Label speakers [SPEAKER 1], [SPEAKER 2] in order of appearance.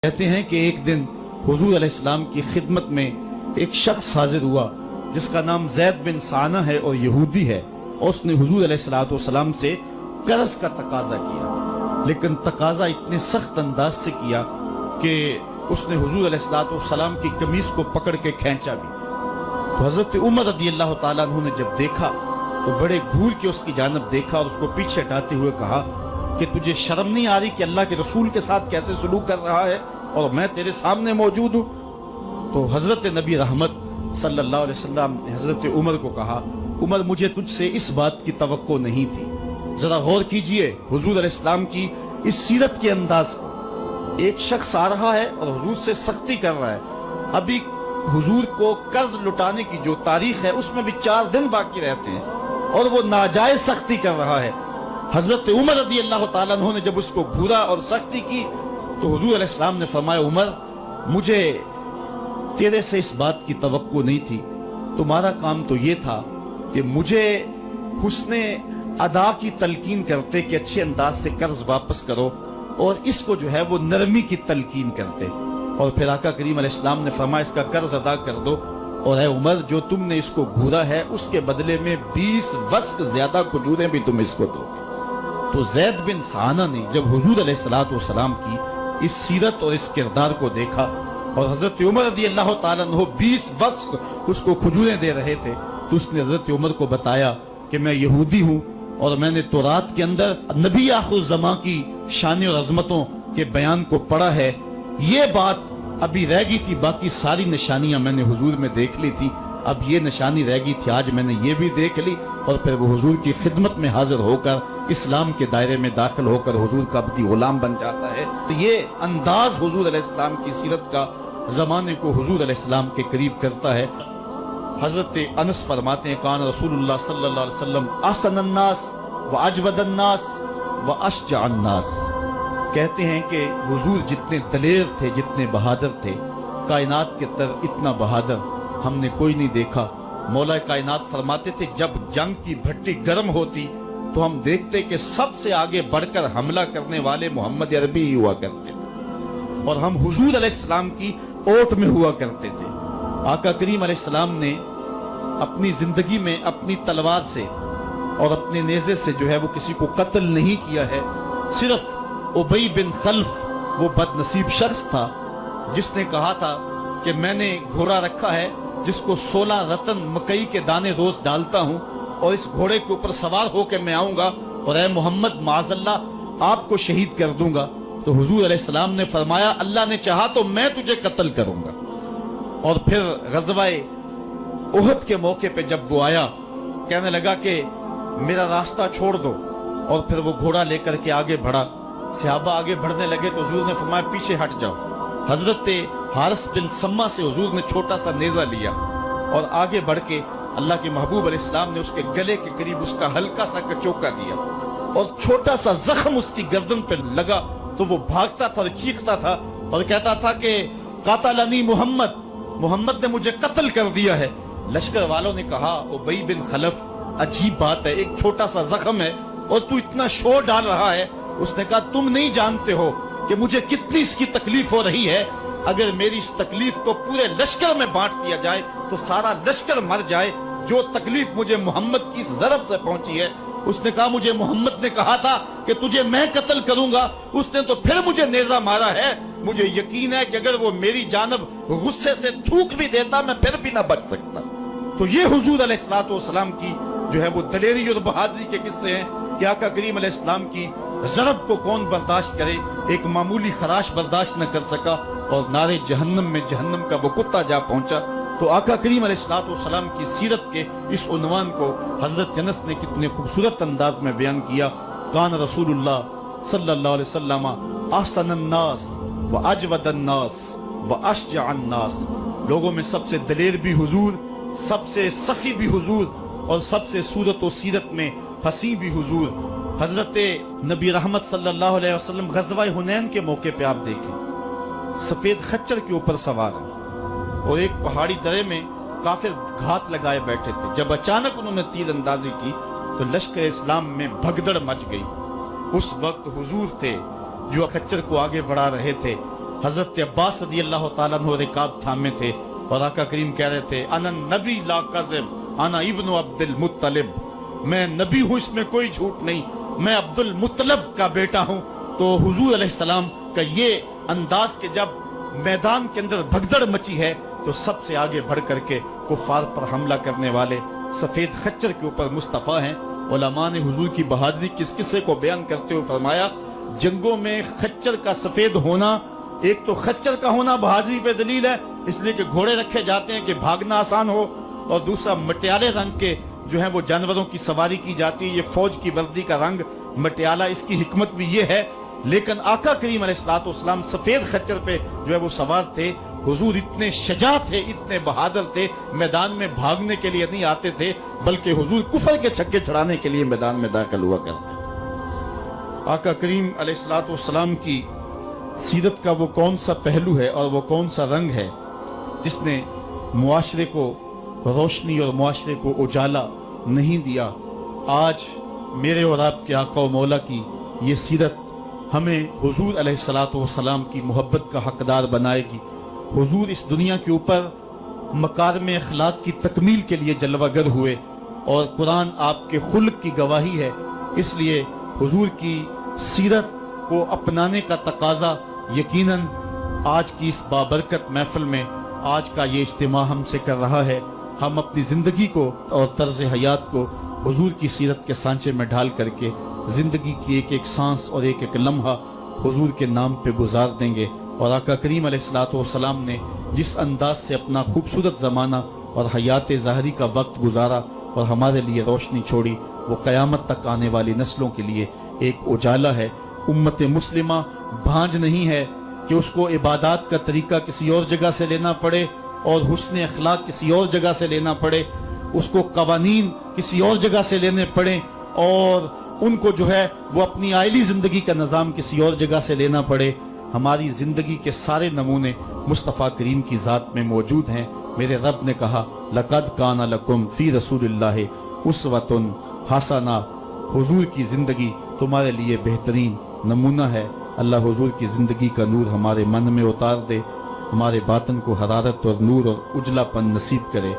[SPEAKER 1] कहते हैं कि एक दिन हुजूर अलैहिस्सलाम की खिदमत में एक शख्स हाजिर हुआ जिसका नाम ज़ैद बिन साना है और यहूदी है, और उसने हुजूर अलैहिस्सलाम से कर्ज का तकाजा किया, लेकिन तकाजा इतने सख्त अंदाज से किया कि उसने हुजूर अलैहिस्सलाम की कमीज को पकड़ के खींचा भी। तो हजरत उमर रज़ियल्लाहु ताला अन्हु ने जब देखा तो बड़े घूर के उसकी जानब देखा और उसको पीछे हटाते हुए कहा कि तुझे शर्म नहीं आ रही कि अल्लाह के रसूल के साथ कैसे सुलूक कर रहा है और मैं तेरे सामने मौजूद हूं। तो हजरत नबी रहमत सल्लल्लाहु अलैहि वसल्लम ने हजरत उमर को कहा, उमर मुझे तुझसे इस बात की तवक्को नहीं थी। जरा गौर कीजिए हुजूर अलैहिस्सलाम की इस सीरत के अंदाज को। एक शख्स आ रहा है और हुजूर से सख्ती कर रहा है। अभी हुजूर को कर्ज लुटाने की जो तारीख है उसमें भी 4 दिन बाकी रहते हैं और वो नाजायज सख्ती कर रहा है। हजरत उमर रज़ियल्लाहु ताला अन्हु ने जब उसको घूरा और सख्ती की तो हुजूर अलैहिस्सलाम ने फरमाया, उमर मुझे तेरे से इस बात की तवक्को नहीं थी, तुम्हारा काम तो ये था कि मुझे हुस्ने अदा की तलकीन करते कि अच्छे अंदाज से कर्ज वापस करो, और इसको जो है वो नरमी की तलकीन करते। और फिर आका करीम अलैहिस्सलाम ने फरमाया इसका कर्ज अदा कर दो, और है उमर जो तुमने इसको घूरा है उसके बदले में 20 वस्क ज्यादा खजूरें भी तुम इसको दोगे। तो ज़ैद बिन साना ने जब हुजूर अलैहिस्सलाम की इस सीरत और इस किरदार को देखा और हजरत उमर रज़ियल्लाहु ताला अन्हु 20 वस्क उसको खजूरें दे रहे थे, तो उसने हजरत उमर को बताया कि मैं यहूदी हूं और मैंने तौरात के अंदर नबी आखिर ज़मां की शान और अजमतों के बयान को पढ़ा है। ये बात अभी रह गई थी, बाकी सारी निशानियां मैंने हुजूर में देख ली थी, अब ये निशानी रह गई थी, आज मैंने ये भी देख ली। और फिर वो हुजूर की खिदमत में हाजिर होकर इस्लाम के दायरे में दाखिल होकर हुजूर का अब्दी गुलाम बन जाता है। तो ये अंदाज हुजूर अलैहिस्सलाम की सीरत का जमाने को हुजूर अलैहिस्सलाम के करीब करता है। हजरत अनस फरमाते हैं, कान रसूलुल्लाह सल्लल्लाहु अलैहि वसल्लम अहसनन नास व अजवदन नास व अशजअन नास। कहते हैं कि हुजूर जितने दलेर थे, जितने बहादुर थे, कायनात के तर इतना बहादुर हमने कोई नहीं देखा। मौला कायनात फरमाते थे जब जंग की भट्टी गर्म होती तो हम देखते कि सबसे आगे बढ़कर हमला करने वाले मोहम्मद अरबी ही हुआ करते थे और हम हुजूर अलैहिस्सलाम की ओट में हुआ करते थे। आका करीम अलैहिस्सलाम ने अपनी जिंदगी में अपनी तलवार से और अपने नेज़े से जो है वो किसी को कत्ल नहीं किया है। सिर्फ उबई बिन खल्फ वो बदनसीब शख्स था जिसने कहा था कि मैंने घोड़ा रखा है जिसको 16 रतन मकई के दाने रोज डालता हूं और इस घोड़े के ऊपर सवार होकर मैं आऊंगा और ए मोहम्मद माज़अल्लाह आपको शहीद कर दूंगा। तो हुजूर अलैहिस्सलाम ने फरमाया अल्लाह ने चाहा तो मैं तुझे कत्ल करूंगा। और फिर गज़वाए उहद के मौके पे जब वो आया कहने लगा कि मेरा रास्ता छोड़ दो, और फिर वो घोड़ा लेकर के आगे बढ़ा। सहाबा आगे बढ़ने लगे तो हुजूर ने फरमाया पीछे हट जाओ। हजरत हारिस बिन सम्मा से हुजूर ने छोटा सा नेजा लिया और आगे बढ़ के अल्लाह के महबूब अलैहिस्सलाम ने उसके गले के करीब उसका हल्का सा कचोका दिया और छोटा सा जख्म उसकी गर्दन पे लगा तो वो भागता था और चीखता था और कहता था कि कातलनी मोहम्मद, मोहम्मद ने मुझे कत्ल कर दिया है। लश्कर वालों ने कहा उबई बिन खलफ अजीब बात है, एक छोटा सा जख्म है और तू इतना शोर डाल रहा है। उसने कहा तुम नहीं जानते हो कि मुझे कितनी इसकी तकलीफ हो रही है। अगर मेरी इस तकलीफ को पूरे लश्कर में बांट दिया जाए तो सारा लश्कर मर जाए, जो तकलीफ मुझे मोहम्मद की इस ज़रब से पहुंची है। उसने कहा मुझे मोहम्मद ने कहा था कि तुझे मैं कत्ल करूंगा, उसने तो फिर मुझे नेजा मारा है। मुझे यकीन है कि अगर वो मेरी जानब गुस्से से थूक भी देता मैं फिर भी ना बच सकता। तो ये हुजूर अलैहिस्सलाम की जो है वो दलेरी और बहादुरी के किस्से हैं कि आका करीम अलैहिस्सलाम की ज़रब को कौन बर्दाश्त करे। एक मामूली खराश बर्दाश्त न कर सका और नारे जहन्नम में जहन्नम का वो कुत्ता जा पहुंचा। तो आका करीम अलैहिस्सलाम की सीरत के इस उन्वान को हजरत अनस ने कितने खूबसूरत अंदाज में बयान किया। कान रसूलुल्लाह सल्लल्लाहु अलैहि वसल्लम अहसनन नास व अजवदन नास व अशजअन नास। लोगों में सबसे दलेर भी हुजूर, सबसे सखी भी हुजूर और सबसे सूरत और सीरत में हसी भी हुजूर। हजरत नबी रहमत सल्लल्लाहु अलैहि वसल्लम गज़वा हुनैन के मौके पे आप देखें सफेद खच्चर के ऊपर सवार है और एक पहाड़ी दरे में काफिर घात लगाए बैठे थे। जब अचानक उन्होंने तीर अंदाजी की तो लश्कर इस्लाम में भगदड़ मच गई। उस वक्त हुजूर थे जो खच्चर को आगे बढ़ा रहे थे حضرت عباس رضی اللہ تعالیٰ عنہ رکاب تھامے تھے اور آقا کریم کہہ رہے تھے انا نبی لا کذب انا ابن عبد المطلب، میں نبی ہوں، اس میں کوئی جھوٹ نہیں، میں عبد المطلب کا بیٹا ہوں۔ تو حضور علیہ السلام کا یہ انداز کہ جب میدان کے اندر بھگدڑ مچی ہے تو سب سے آگے بڑھ کر کے کفار پر حملہ کرنے والے سفید خچر کے اوپر مصطفیٰ ہیں۔ علماء نے حضور کی بہادری کے اس قصے کو بیان کرتے ہوئے فرمایا جنگوں میں خچر کا سفید ہونا، ایک تو خچر کا ہونا بہادری پہ دلیل ہے، اس لیے کہ گھوڑے رکھے جاتے ہیں کہ بھاگنا آسان ہو، اور دوسرا مٹیالے رنگ کے جو ہیں وہ جانوروں کی سواری کی جاتی ہے، یہ فوج کی وردی کا رنگ مٹیالہ، اس کی حکمت بھی یہ ہے۔ لیکن آقا کریم علیہ السلام سفید خچر پہ جو ہے وہ سوار تھے۔ حضور اتنے شجاع تھے، اتنے بہادر تھے، میدان میں بھاگنے کے لیے نہیں آتے تھے بلکہ حضور کفر کے چھکے چھڑانے کے لیے میدان میں داخل ہوا کرتے تھے۔ آقا کریم علیہ السلام کی سیرت کا وہ کون سا پہلو ہے اور وہ کون سا رنگ ہے جس نے معاشرے کو روشنی اور معاشرے کو اجالا نہیں دیا؟ آج میرے اور آپ کے آقا و مولا کی یہ سیرت ہمیں حضور علیہ السلام کی محبت کا حقدار بنائے گی۔ حضور اس دنیا کے اوپر مکارم اخلاق کی تکمیل کے لیے جلوہ گر ہوئے اور قرآن آپ کے خلق کی گواہی ہے، اس لیے حضور کی سیرت کو اپنانے کا تقاضا یقیناً آج کی اس بابرکت محفل میں آج کا یہ اجتماع ہم سے کر رہا ہے۔ ہم اپنی زندگی کو اور طرز حیات کو حضور کی سیرت کے سانچے میں ڈھال کر کے زندگی کی ایک ایک سانس اور ایک ایک لمحہ حضور کے نام پہ گزار دیں گے۔ اور آقا کریم علیہ السلام نے جس انداز سے اپنا خوبصورت زمانہ اور حیات ظاہری کا وقت گزارا اور ہمارے لیے روشنی چھوڑی، وہ قیامت تک آنے والی نسلوں کے لیے ایک اجالا ہے۔ امت مسلمہ بھانج نہیں ہے کہ اس کو عبادات کا طریقہ کسی اور جگہ سے لینا پڑے اور حسن اخلاق کسی اور جگہ سے لینا پڑے، اس کو قوانین کسی اور جگہ سے لینے پڑے اور ان کو جو ہے وہ اپنی عائلی زندگی کا نظام کسی اور جگہ سے لینا پڑے۔ ہماری زندگی کے سارے نمونے مصطفیٰ کریم کی ذات میں موجود ہیں۔ میرے رب نے کہا لَقَدْ كَانَ لَكُمْ فِي رَسُولِ اللَّهِ أُسْوَةٌ حَسَنَةٌ، حضور کی زندگی تمہارے لیے بہترین نمونہ ہے۔ اللہ حضور کی زندگی کا نور ہمارے من میں اتار دے، ہمارے باطن کو حرارت اور نور اور اجلا پن نصیب کرے۔